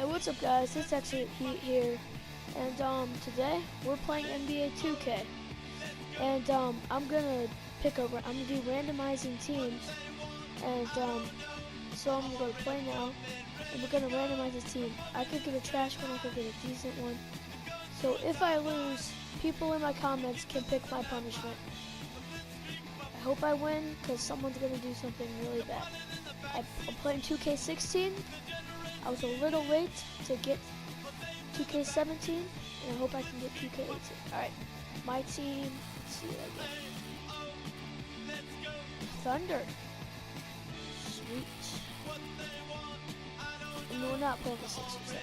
Hey, what's up, guys? It's Exit Heat here, and today we're playing NBA 2K, and I'm gonna do randomizing teams, and so I'm gonna play now, and we're gonna randomize a team. I could get a trash one, I could get a decent one. So if I lose, people in my comments can pick my punishment. I hope I win, because someone's gonna do something really bad. I'm playing 2K16. I was a little late to get 2K17, and I hope I can get 2K18. Alright, my team, let's see what I get. Thunder. Sweet. And we're not playing the Sixers.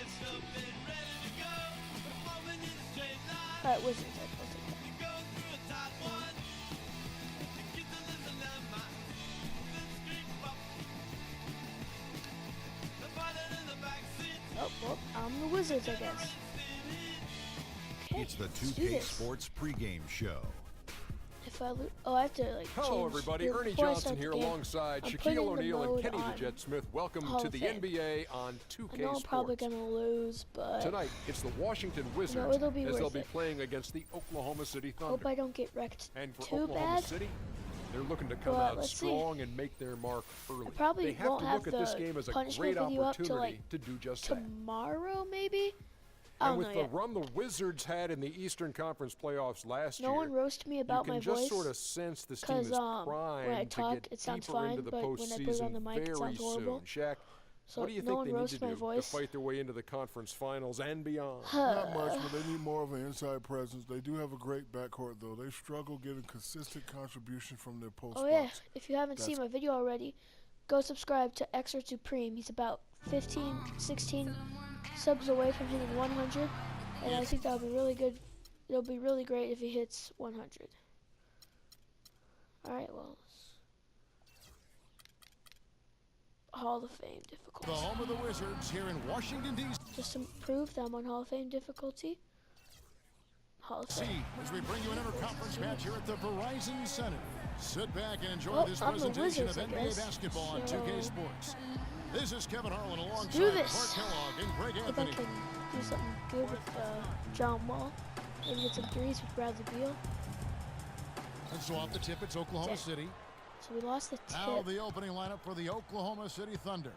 Alright, Wizards, I'll take that. Oh, well, I'm the Wizards, I guess. Okay, It's the 2K Sports pregame show. If I lose, I have to like. Hello, everybody. Ernie Johnson here alongside Shaquille O'Neal and Kenny the Jet Smith. Welcome to the NBA on 2K I know I'm probably gonna lose, but tonight it's the Washington Wizards it'll be as they'll worth be it. playing against the Oklahoma City Thunder. Hope I don't get wrecked And for too Oklahoma bad. City, they're looking to come But out let's see. strong and make their mark early. I probably they have won't to have look at this the game as a punishment great video up to, opportunity like, to do just that. Tomorrow, maybe. I And don't with know the yet. run the Wizards had in the Eastern Conference playoffs last No year, one roast me about you my can just voice. sort of sense this team is When I primed to talk, get it sounds deeper fine, into the but when I put it on the postseason mic, it very sounds horrible. soon. Shaq, So what do you no think one they need roast to my do voice. to fight their way into the conference finals and beyond? Not much, but they need more of an inside presence. They do have a great backcourt, though. They struggle getting consistent contribution from their post Oh yeah, spots. if you haven't seen my video already, go subscribe to Exert Supreme. He's about 15, 16 subs away from hitting 100, and I think that would be really good. It'll be really great if he hits 100. Alright, well, Hall of Fame The difficulty. home of the Wizards here in Washington, D.C. Just to prove that I'm on Hall of Fame difficulty. Hall of Fame. as we bring you an interconference match here at the Verizon Center. Sit back and enjoy Well, this I'm the presentation Wizards, of I NBA guess. basketball on So 2K Sports. This is Kevin Harlan do alongside this. Clark Kellogg and Greg Hope I Anthony. can do something good with John Wall. Maybe get some threes with Bradley Beal. And so off the tip, it's Oklahoma Damn. City. So we lost the Now tip. the opening lineup for the Oklahoma City Thunder.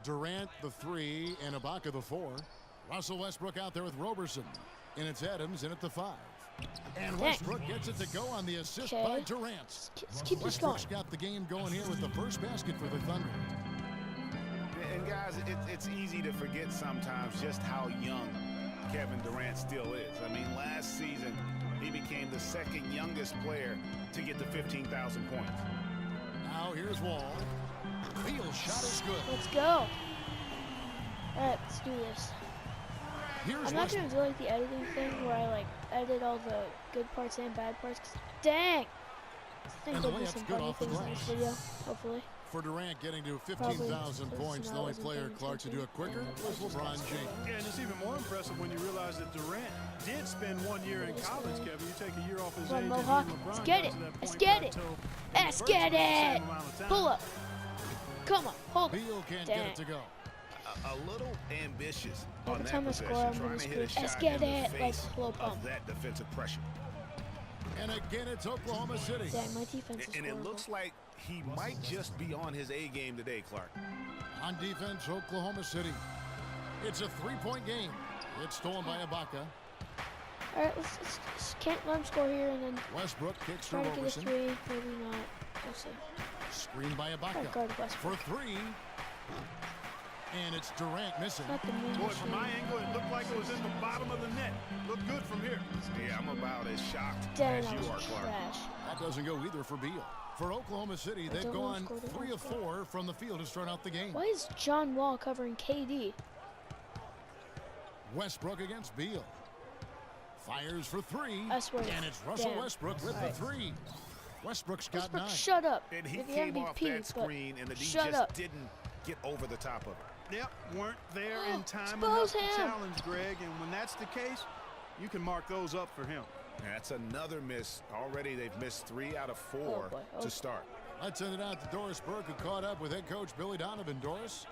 Durant, the 3, and Ibaka, the 4. Russell Westbrook out there with Roberson. And it's Adams in at the 5. And Westbrook gets it to go on the assist by Durant. Let's keep this going. Westbrook's got the game going here with the first basket for the Thunder. And guys, it's easy to forget sometimes just how young Kevin Durant still is. I mean, last season, he became the second youngest player to get to 15,000 points. Now here's Wall. Beal's shot is good. Let's go. Alright, let's do this. Here's I'm not Westbrook. gonna do like the editing thing where I like edit all the good parts and bad parts. 'Cause dang! I think And the there'll be layup's some good funny off the things in this glass. video, hopefully. For Durant getting to Probably 15,000 because points, I the only wasn't player, paying Clark, to do it quicker was attention. LeBron James. Yeah, and it's even more impressive when you realize that Durant did spend 1 year in This college, way. Kevin. You take a year off his Come on, age, Mohawk. and LeBron Let's get got it. to that Let's point get it. plateau in Let's virtually get the same it. amount of time. Pull up. Come on, hold it. Beal can't Dang. get it to go. A little ambitious Every on that time I score, possession, I'm trying gonna to hit a scream, "Let's shot get in the it," like face low pump. of that defensive pressure. And again, it's Oklahoma City. Dang, my defense is And it horrible. looks like he might just be on his A game today, Clark. On defense, Oklahoma City. It's a three-point game. It's stolen by Ibaka. Alright, let's can't let him score here and then Westbrook kicks to try to get a Roberson. 3. Maybe not. We'll see. Screened by Try to Ibaka. guard Westbrook. For 3. And it's Durant missing. Not the mean Boy, from my machine. angle, it looked like it was in the bottom of the net. Looked good from here. Yeah, I'm about as shocked Dang, as I you was are, Clark. trash. That doesn't go either for Beal. For Oklahoma City, they've don't know gone who scored it. 3 of 4 from the field to start out the game. Why is John Wall covering KD? Westbrook against Beal. Fires for 3. I swear. And it's Russell Damn. Westbrook with the 3. Westbrook's got Westbrook, 9. shut up. And he You're the came off MVP, that but screen, and the D shut just up. didn't get over the top of it. Yep, weren't there in time Expose enough to him. challenge Greg, and when that's the case, you can mark those up for him. And that's another miss. Already they've missed 3 out of 4 Oh, boy. Oh. to start. Let's send it out to Doris Burke, who caught up with head coach Billy Donovan. Doris?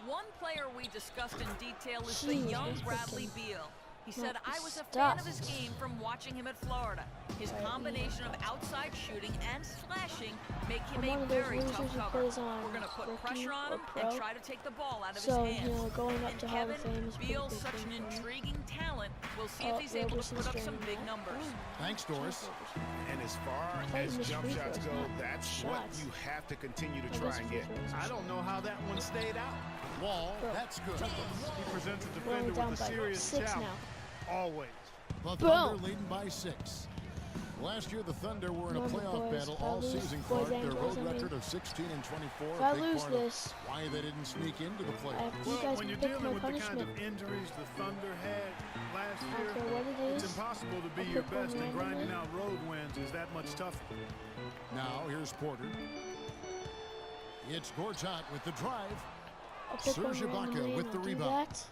One player we discussed in detail is the Jeez, young this Bradley freaking Beal. He said, I was a fan stuff. of his game from watching him at Florida. His combination of outside shooting and slashing make him I'm one a of those very losers tough who cover. plays on We're going to put rookie pressure on or him pro. and try to take the ball out of So, his hands. you know, going up And to Hall Kevin, of Fame is a pretty Beal's big such thing an for me. intriguing talent. We'll see if he's able to Roberson's put up some doing big that. numbers. Thanks, Doris. And as far thought as you missed jump free shots throws, go, not that's what shots. you have to continue to I try guess and free get. throws are I don't know how that one stayed out. Wall, Bro. that's good. He presents a We're only defender down with a by serious 6 challenge. now. Always. The Boom. Thunder leading by 6. Last year, the Thunder were in a Remember, playoff boys, battle if I all lose season, boys Clark. and Their girls, road I mean, record of 16-24. if I a big lose part this, of why they didn't sneak into the I playoffs. have you Well, guys when you're can pick dealing my with the kind punishment. of injuries the Thunder had last I year, don't care what it it's is. impossible to be I'll your pick one best, and grinding randomly. out road wins is that much tougher. Now, here's Porter. It's Gortat with the drive. I'll pick one Serge Ibaka randomly with and the I'll do rebound. that.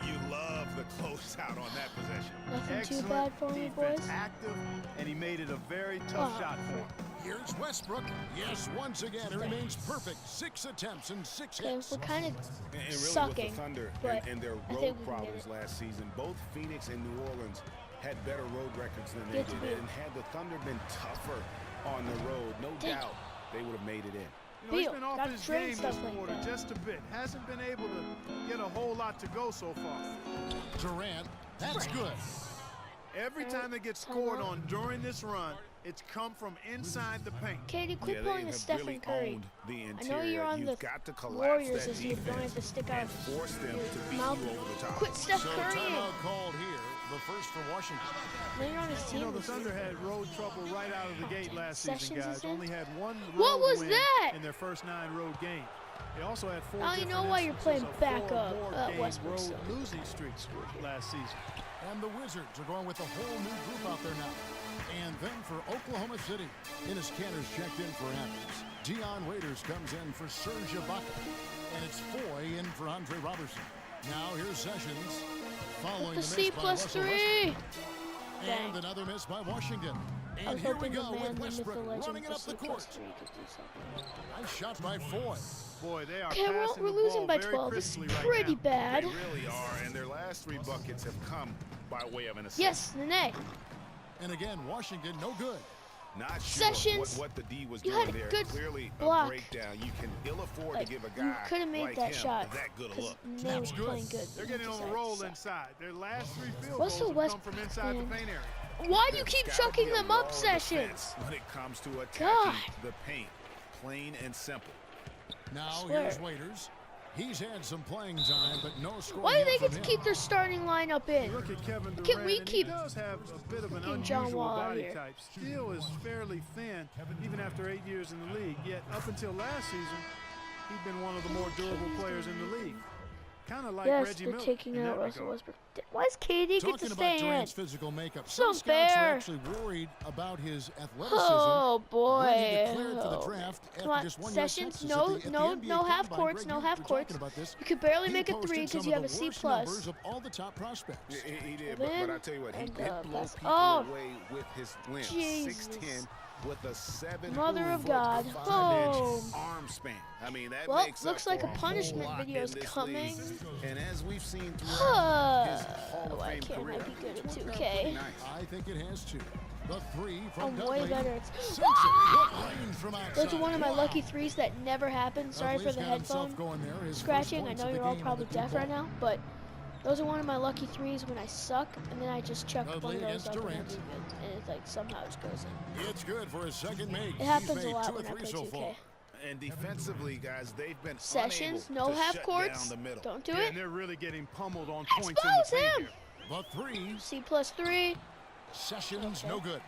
You love the closeout on that possession. Nothing Excellent too bad for me, defense, boys. active, and he made it a very tough Oh. shot for him. Here's Westbrook. Yes, once again, it remains perfect. 6 attempts and 6 Okay, hits. we're kind of And really sucking, with the Thunder but and their I road think we can get problems it. last season, both Phoenix and New Orleans had better road records than they Get to did. be. And had the Thunder been tougher on the road, no Dang. doubt they would have made it in. You know, he's Beal, been off gotta his train game stuff this like quarter that. just a bit. Hasn't been able to get a whole lot to go so far. Durant, that's good. Every time they get scored on during this run, it's come from inside the paint. Katie, quit Yeah, pulling they a have Stephen really Curry. owned the I interior. know you're on You've the got to collapse Warriors that this year, you don't have defense to stick and out force them to beat mouth. you over the top. Quit Steph So Curry. timeout called here. The first for Washington. Then you're on his You team know, the this Thunder year. had road trouble right out of the gate last Sessions season, is guys. in? Only had one What road was win that? in their first 9 road games. They also had 4 Now you different know why you're instances playing of back 4 up, more game Westbrook road still. losing streaks last season. And the Wizards are going with a whole new group out there now. And then for Oklahoma City, Enes Kanter's checked in for Adams. Dion Waiters comes in for Serge Ibaka. And it's Foy in for Andre Robertson. Now here's Sessions. Following The the C miss by plus Russell 3. Westbrook. Dang. And another miss by Washington. I And was here we hoping the go man, with the myth, the Westbrook legend, running it the up C the plus court. 3 could do something. Nice shot by Foy. Boy, they are Okay, passing we're the losing ball by very 12. It's crisply right pretty now. bad. They really are, and their last 3 buckets have come by way of an assist. Yes, Nene. And again, Washington no good. Not sure Sessions, what the D was you doing had a there. good Clearly block. a breakdown. You can ill afford Like, to give a you guy could have made like that him shot. that good a Because look. Nene was good. playing good. They're He getting on decided a roll to suck. inside. Their last 3 field Russell goals have come from Westbrook, inside man. the paint area. Why do you There's keep gotta chucking be a them wall up, of Sessions? defense when it comes to attacking God. the paint. Plain and simple. Now Swear. here's Waiters. He's had some playing time, but no scoring. Why do they yet get from to him. keep their starting lineup in? Look at Kevin Durant, Can't we and keep he does have a bit of an freaking John unusual Wall out body here? type. Still is fairly thin, even after 8 years in the league. Yet up until last season, he'd been one of the more durable players in the league. Kind of like Yes, Reggie they're Miller taking in out that Russell regard. Westbrook. Why does KD get to Talking stay about Durant's in? physical makeup, So some scouts are fair. actually worried about his athleticism. Oh boy! When he declared for the Oh. draft after Come on, just 1 year Sessions. Texas No, at the no, NBA no half Combine. courts. Greg, No you half were courts. talking about this. You could barely He make a posted 3 some because you of have a the C worst plus. numbers of all the top prospects. He did, Then, but I tell you what, he and, did blow pass. people Oh. away with his length. Jesus. 6'10", with a 7 Mother of foot, God. 5-inch Boom. arm span. I mean, that Well, makes looks up like for a whole punishment lot video in is this coming. league. And as we've seen throughout his Hall of Why Fame can't career, I be good at it's worked out 2K? pretty nice. I think it has to. The 3 from I'm Dudley. way better. Sinks it. What range from outside. Those are one of my Wow. lucky threes that never happened. Sorry for Dudley's the got himself headphone going there. His first scratching. I points know of the you're all game on probably the deep deaf right ball. now, but those are one of my lucky threes when I suck, and then I just chuck Dudley one of those against up and I Durant. do good. And it's like somehow it goes in. It's good for his second make. It happens He's a made lot 2 or when I 3 play so 2K. far. And defensively, guys, they've been Sessions, unable no to half shut courts. down the middle. Don't do Yeah, it. and they're really getting pummeled on points in the Expose paint him. here. The 3, C plus 3. Sessions, Okay. no good.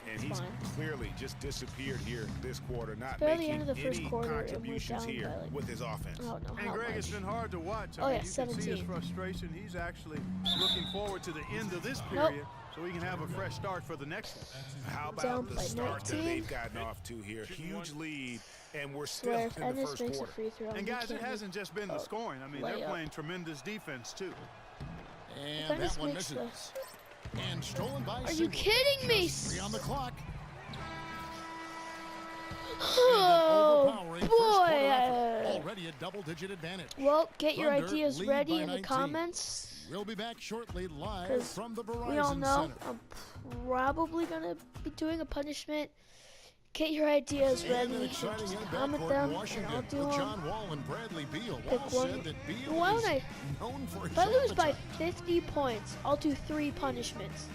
And he's fine. clearly just disappeared here this quarter, not Barely making end of the first any quarter, and we're contributions down here by, like, with his offense. I don't know And how Greg, much. it's been hard to watch. Oh, I mean, yeah, you can see his 17. frustration. He's actually looking forward to the end of this period so he can have a fresh start for the next one. How Down about the by start that 19. they've gotten off to here? Huge lead, and we're still Swear, if in the Ennis first makes a quarter. free throw, And you guys, it can't hasn't just been the scoring. I mean, they're layup. playing tremendous defense too. And If Ennis that one makes misses. this. And stolen by Are you Siegel. kidding me? Just 3 on the clock. Oh, overpowering first quarter effort. boy. Already a double-digit advantage. Well, get your Thunder ideas lead ready by in the 19. comments. We'll be back shortly live 'Cause from the We all Verizon know Center. I'm probably going to be doing a punishment. Get your ideas And ready. an exciting Just end comment backcourt them, in and Washington I'll do with them. John Wall and Bradley Beal. Pick Wall one. said that Beal Why is don't I? known for his If I lose by appetite. 50 points, I'll do 3 punishments.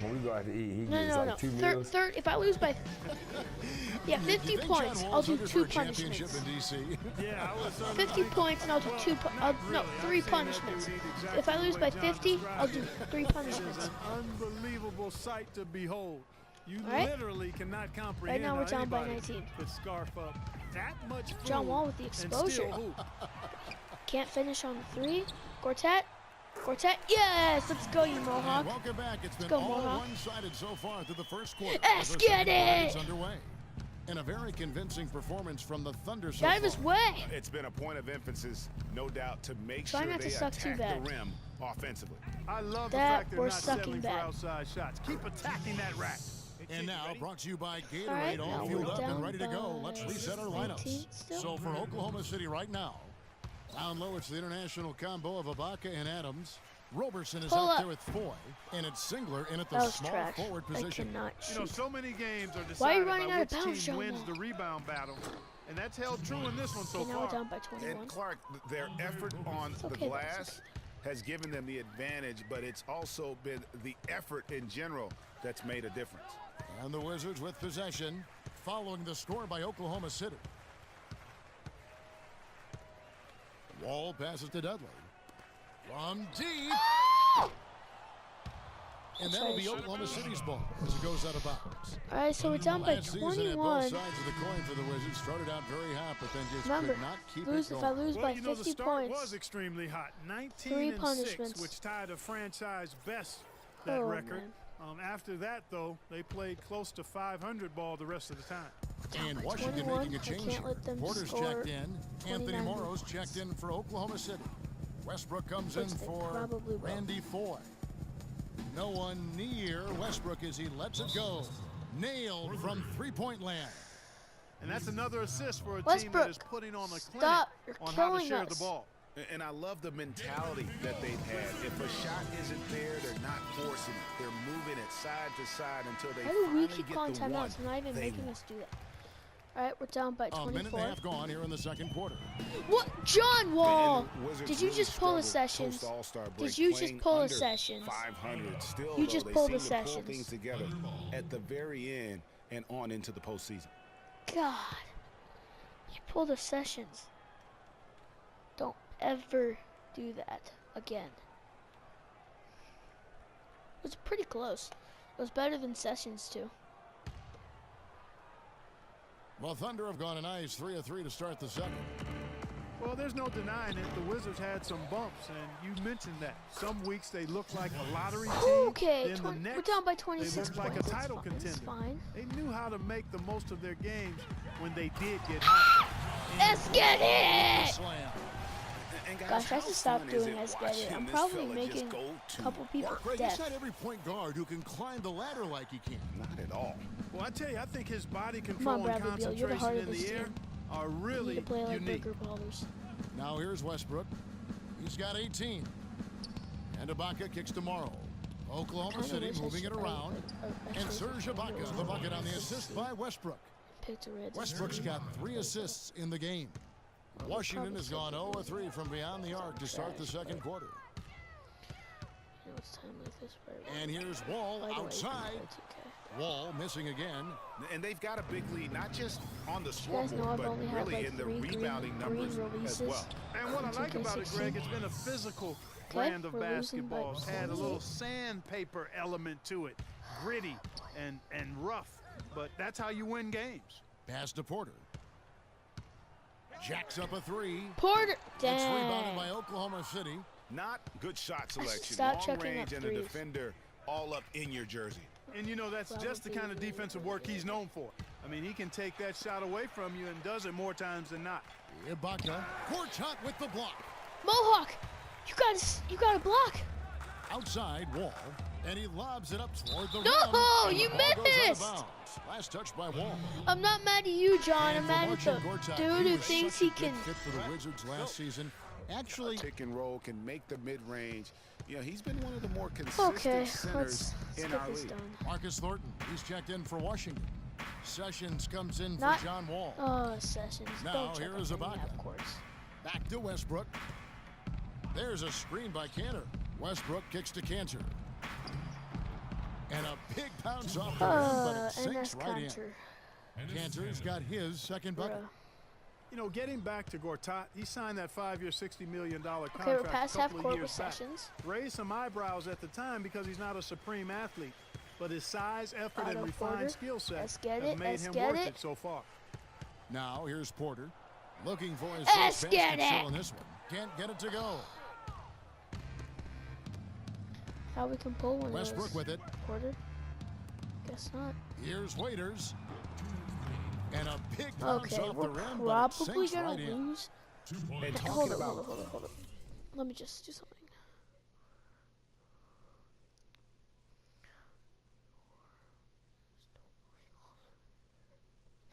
When we go out to eat, he No, gets no, like no. 2 meals. If I lose by You 50 think John points, I'll Wall's do under 2 for a championship punishments. in DC? Yeah, I was 50 points and I'll do 2 no, 3 punishments. If I lose by 50, I'll do 3 punishments. An unbelievable sight to behold. You All right. literally cannot comprehend. Right now we're how down by anybody 19. could scarf up that much food John Wall with the and exposure. still hoop. Can't finish on the 3. Gortat. Yes, let's go, you Mohawk. Welcome back. It's been go, all Mohawk. one-sided so far through the first quarter. Let's As our get second quarter it. gets underway. And a very convincing performance from the Thunder so Get out far. of his way. It's been a point of emphasis, no doubt, to make Try sure not to they suck too attack bad. the rim offensively. I love the That fact they're or not sucking settling for bad. outside shots. Keep attacking that rack. And now brought to you by Gatorade, right, all now fueled we're up and down ready to go. by Let's reset our 19 lineups. still. So for Oklahoma City right now, down low it's the international combo of Ibaka and Adams. Roberson is Pull out up. there with Foy, and it's Singler in at the That was small trash. forward I position. cannot You know, shoot. so many games are Why are decided you running by out which of bounds, team John wins Wall? the rebound battle. And that's held true in this one so Okay, now we're far. down by 21. And Clark, their effort on It's the okay, though, it's glass has given them the advantage, but it's also been the effort in general that's made a difference. And the Wizards with possession, following the score by Oklahoma City. Wall passes to Dudley. From deep. And that'll be Oklahoma City's ball as it goes out of bounds. All right, so we're down by Last season at both 21. sides of the coin for the Wizards. Started out very hot, but then just Remember, could not keep lose it if I going. lose Well, by you know, the 50 start was points. extremely hot. 19 3 and punishments. 6, which tied a franchise best that Oh, record. man. After that, though, they played close to 500 ball the rest of the time. And Washington 21. making a I change can't here. let them Porter's score checked in. Anthony 29 Morrow's points. checked in for Oklahoma City. Westbrook comes Which in they for probably will. Randy Foy. No one near Westbrook as he lets it go. Nailed from three-point land. And that's another assist for a team Westbrook, that is putting on a clinic stop. You're on how to killing share us. the ball. And I love the mentality that they've had. If a shot isn't there, they're not forcing it. They're moving it side to side until they Why do we finally keep get calling the one timeouts? They're not even they making want. us do that. All right, we're down by A minute and a 24. half gone here in the second quarter. What? John Wall! And the Wizards Did you really just pull the struggled sessions? post-All-Star break, Did you just playing pull the under sessions? 500. Still, You though, just they pulled the seem to pull sessions. things together at the very end and on into the postseason. God. You pulled the sessions. Don't ever do that again. It was pretty close. It was better than Sessions, too. Well, Thunder have gone a nice 3 of 3 to start the second. Well, there's no denying it. The Wizards had some bumps, and you mentioned that. Some weeks they look like a lottery team. Okay, Then the we're next, down by they 26 look like points. a title It's contender. fine. They knew how to make the most of their games when they did get hot. Let's get it! Slam. And guys, Gosh, I how should stop fun is doing it Let's Get It. watching I'm this probably fella just making go a to couple people work? Greg, deaf. it's not every point guard who can climb the ladder like he can. Not at all. Well, I tell you, I think his body on, control and Bradley Beal, you're the concentration heart in of this the air team. are You need really to play like unique. bigger ballers. Now here's Westbrook. He's got 18. And Ibaka kicks to Morrow. Oklahoma Kinda City wish I moving it should- around. And Serge Ibaka, the bucket on the assist by Westbrook. Picked a red. Westbrook's got 3 assists in the game. Washington has gone 0 of 3 from beyond the arc to start the second quarter. You know, it's time like this for everyone. And here's Wall By the way, outside. you can play 2K. Wall missing again. And they've got a big lead, not just on the You guys know scoreboard, I've but only had really like in the 3 rebounding green numbers releases. as well. And what I like about it, 2K16. Greg, it's been a physical brand of we're losing by basketball. It's had a little 28. sandpaper element to it, gritty and rough. But that's how you win games. Pass to Porter. Jacks up a 3. Porter! It's rebounded Dang. by Oklahoma City. Not good shot selection. Stop Long chucking range up and a threes. defender all up in your jersey. And, you know, that's just the kind of defensive work he's known for. I mean, he can take that shot away from you and does it more times than not. Ibaka. Gortat with the block. Mohawk! You gotta block! Outside, Wall. And he lobs it up toward the rim. No, And you the ball goes out of missed. bounds. Last touch by Wall. I'm not mad at you, John. I'm mad at the Gortat, dude he who was thinks such a he good can. fit for the Wizards last season. Actually, pick and roll, can make the mid-range. You know, he's been one of the more consistent Okay, centers let's in get our this league. done. Marcus Thornton, he's checked in for Washington. Sessions comes in Not- for John Wall. Oh, Sessions. Now, Don't check here is up on me, Ibaka. of course. Back to Westbrook. There's a screen by Cantor. Westbrook kicks to Cantor. And a big bounce off the rim, but it And sinks that's right counter. in. Cantor's got his second bucket. Bruh. You know, getting back to Gortat, he signed that 5-year, $60 million contract Okay, we're past a half couple of court with years back. Sessions. Raised some eyebrows at the time because he's not a supreme athlete, but his size, effort, and Auto refined Porter. skill set Let's get have it, made let's him get worth it. it so far. Now here's Porter. Looking for his Let's first get basket it. still in this one. Can't get it to go. How we can pull one Westbrook of with it. those. Porter? Guess not. Here's Waiters. And a big bounce Okay, off we're the rim, but it probably sinks gonna right in. lose. And Hold talking up, about hold up. Let me just do something.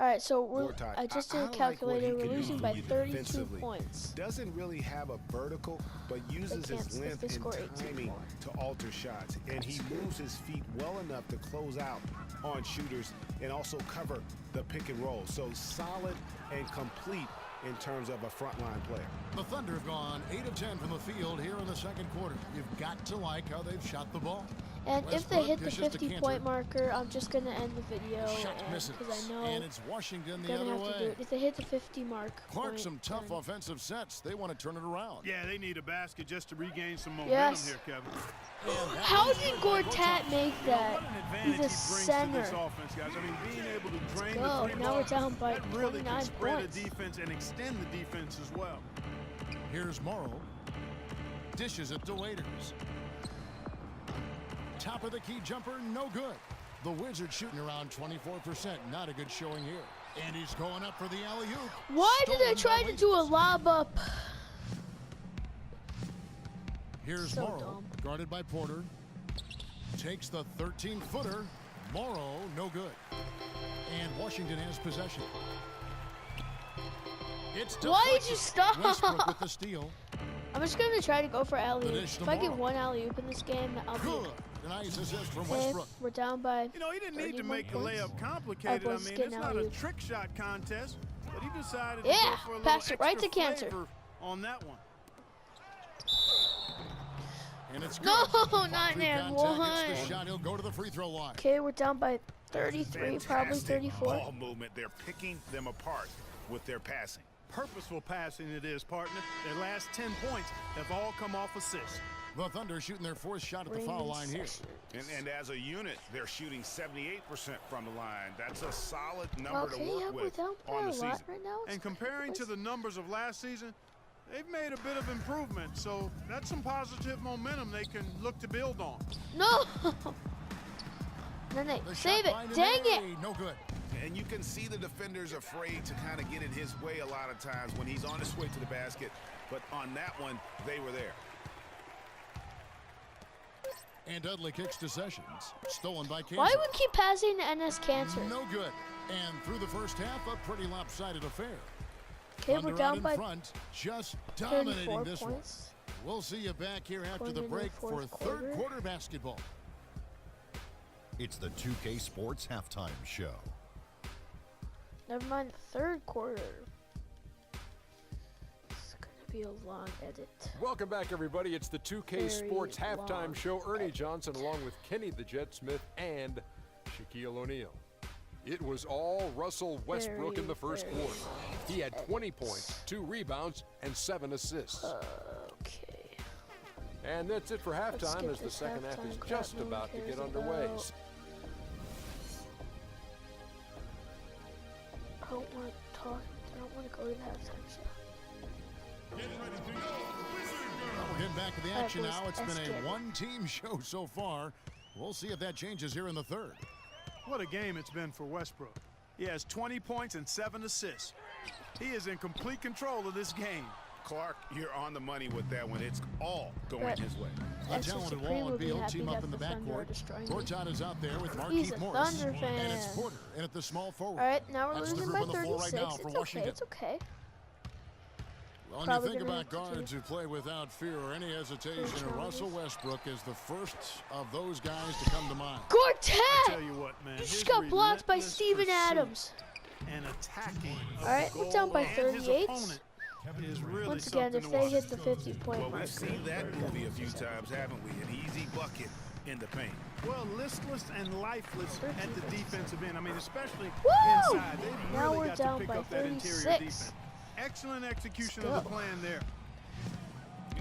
Alright, so Gortat, I just I did a like calculator. what he We're can losing do by for you 32 defensively. points. doesn't really have a vertical, but uses can't his if length they and score 18 timing more. to alter shots. And he moves his feet well enough to close out on shooters and also cover the pick and roll. So solid and complete in terms of a frontline player. The Thunder have gone 8 of 10 from the field here in the second quarter. You've got to like how they've shot the ball. And if they Westbrook hit the dishes to 50-point Cantor. marker, I'm just going to end the video Shot misses. because I know And it's Washington the they're other going to have to do way. it. If they hit the 50 mark Clark, point, some tough then- offensive sets. They want to turn it around. Yeah, they need a basket just to regain some momentum Yes. here, Kevin. And that How is did good by Gortat make that? What an advantage He's he a brings center. to this offense, guys. I mean, being able to drain go. the three Now ball, we're down by that really 29 can spread points. a defense and extend the defense as well. Here's Morrow. Dishes it to Waiters. Top of the key jumper, no good. The Wizards shooting around 24%. Not a good showing here. And he's going up for the alley-oop. Why did I Stolen try by to do a Waiters. lob up? Here's So Morrow, dumb. guarded by Porter. Takes the 13-footer. Morrow, no good. And Washington has possession. It's Why did deflected. you stop? Westbrook with the steal. I'm just going to try to go for alley-oop. dish If I get tomorrow. one alley-oop in this game, I'll be Good. A nice assist from okay. Westbrook. We're down by You know, he didn't need to 31 make the points. layup complicated. I boys mean, getting it's not a alley-oop. trick shot contest, but he decided Yeah, to go for a little pass it right extra to Cantor. flavor on that one. And it's good. No, Free not near contact. one. It's the shot. He'll go to the free throw line. Okay, we're down by 33, probably Fantastic 34. ball movement. They're picking them apart with their passing. Purposeful passing it is, partner. Their last 10 points have all come off assists. The Thunder shooting their fourth shot at the foul Raymond line here. Sessions. And as a unit, they're shooting 78% from the line. That's a solid number Okay, to yeah, work we're with down by on a the lot season. right now. And comparing to the numbers of last season, they've made a bit of improvement. So that's some positive momentum they can look to build on. No! Nene, The save shot by it. Dang it! Nene, no good. And you can see the defenders afraid to kind of get in his way a lot of times when he's on his way to the basket. But on that one, they were there. And Dudley kicks to Sessions. Stolen by Cantor. Why do we keep passing to NS Cancer? No good. And through the first half, a pretty lopsided affair. Okay, Thunder we're out down in by front, just 34 dominating this one. points. We'll see you back here after Going the into the break for fourth third quarter. quarter basketball. It's the 2K Sports Halftime Show. Never mind the third quarter. It's gonna be a long edit. Welcome back, everybody. It's the 2K Very Sports Halftime long Show. Ernie edit. Johnson along with Kenny the Jet Smith and Shaquille O'Neal. It was all Russell Westbrook in the first very quarter. long He had 20 points, 2 rebounds, and 7 assists. Okay. And that's it for Let's halftime skip as the this second half is halftime crap just no one about to cares get underway. about. I don't want to talk. I don't want to go to the halftime show. Well, we're getting back to the All right, action boys, now. It's let's been get a it. one-team show so far. We'll see if that changes here in the third. What a game it's been for Westbrook. He has 20 points and 7 assists. He is in complete control of this game. Clark, you're on the money with that one. It's all going his way. A talented Wall and Beal team up in the backcourt. Gortat is out there with Markieff Morris. Thunder fan. And it's Porter in at the small forward. All right, now we're That's the losing group by on the floor right 36. now for It's Washington. okay. It's okay. Well, when Probably you think gonna about have to guards who play without fear or any hesitation, Russell Westbrook is the first of those guys to come to mind. Gortat! Tell you what, man. You just got blocked by Relentless Steven pursuit Adams. And attacking. All right, we're down by 38. Is really Once again, if they hit the 50-point Well, mark. we've seen that movie a few times, haven't we? An easy bucket in the paint. Well, listless and lifeless at the defensive end. I mean, especially Woo! inside. They've Now really we're got down to pick by up that interior 36. defense. Excellent execution of the plan there.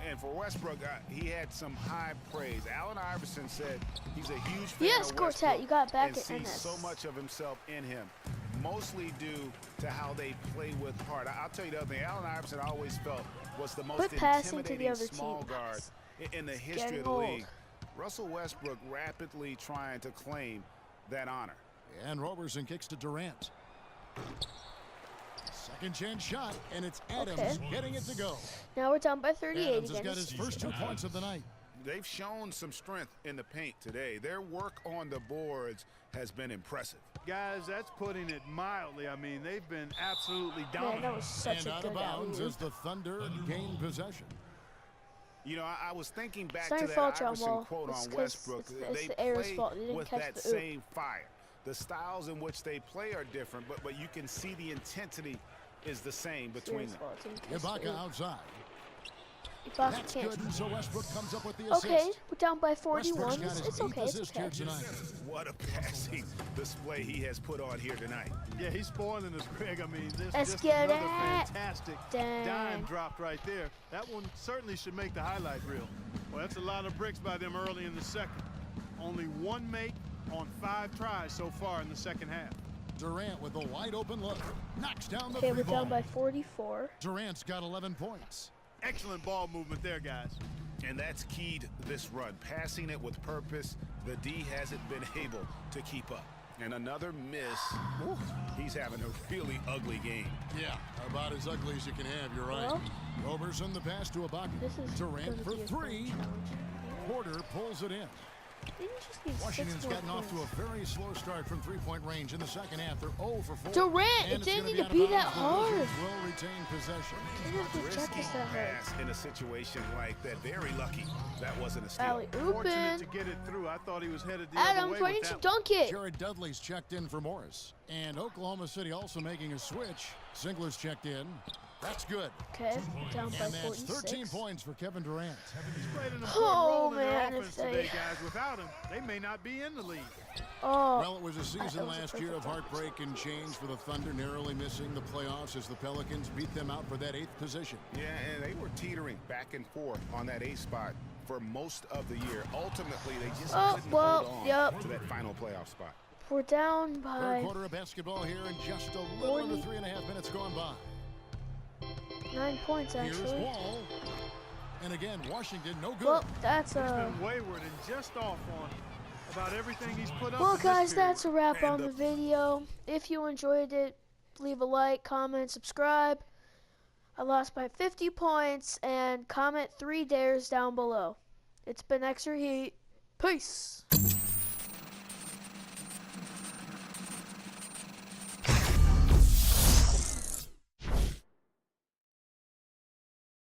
And for Westbrook, he had some high praise. Allen Iverson said he's a huge fan Yes, of Gortat, Westbrook you got back and at sees NS. so much of himself in him, mostly due to how they play with heart. I'll tell you the other thing, Allen Iverson always felt was the most Quit passing to the intimidating other small team, guard guys. in the It's history getting of the old. league. Russell Westbrook rapidly trying to claim that honor. And Roberson kicks to Durant. Second chance shot, and it's Adams getting it to go. Now we're down by 38 Adams has again. got his first 2 points of the night. They've shown some strength in the paint today. Their work on the boards has been impressive. Guys, that's putting it mildly. I mean, they've been absolutely Man, dominant. that was such And a out good of bounds alley-oop. as the Thunder gain possession. You know, I was thinking back It's not to your that fault, John Iverson Wall. quote It's on 'cause Westbrook. it's They the Aries play fault. They didn't with catch that the oop. same fire. The styles in which they play are different, but you can see the intensity is the same between them. Ibaka outside. Ibaka That's can't. good, and so Westbrook comes up with the assist. Okay, we're down by Westbrook's 41. got his It's 8th okay. It's assist okay. here tonight. What a passing display he has put on here tonight. Yeah, he's spoiling us, Greg. I mean, this Let's just get another it. fantastic Dang. dime dropped right there. That one certainly should make the highlight reel. Well, that's a lot of bricks by them early in the second. Only one make on 5 tries so far in the second half. Durant with a wide open look. Knocks down the Okay, three we're down ball. by 44. Durant's got 11 points. Excellent ball movement there, guys. And that's key to this run. Passing it with purpose. The D hasn't been able to keep up. And another miss. Ooh, he's having a really ugly game. Yeah, about as ugly as you can have, you're right. Well, Roberson the pass to Ibaka. This is Durant for gonna be a 3. fun challenge. Porter pulls it in. Didn't you just need 6 Washington's more gotten off to a points? very slow start from three-point range in the second half. They're 0 for 4. Durant, And it it's didn't gonna need to out of be that bounds. The hard. Wizards will retain possession. You didn't have to check Risky us that hard. pass in a situation like that. Very lucky that wasn't a steal. Alley Fortunate to open. get it through. I thought he was headed the Adams, other way why with didn't you that dunk it? Jared Dudley's checked in for Morris. And Oklahoma City also making a switch. Singler's checked in. That's good. Okay, down by And that's 13 46. points for Kevin Durant. He's played an important Oh, role in their man, if offense they- today, guys. Without him, they may not be in the league. Oh, Well, it was a season was a last year of perfect heartbreak and change for the Thunder, narrowly missing the playoffs as the Pelicans beat them out for that 8th position. Yeah, and they were teetering back and forth on that 8th spot for most of the year. Ultimately, they just couldn't well, hold on yep. to that final playoff spot. we're down Third by quarter of basketball here and just a little under 3.5 minutes gone by. 9 points, Here's actually. Wall. And again, Washington, no good. Well, that's He's been wayward and just off on about everything he's put up. Well, in this guys, period. that's a wrap And on the video. If you enjoyed it, leave a like, comment, subscribe. I lost by 50 points, and comment 3 dares down below. It's been Extra Heat. Peace.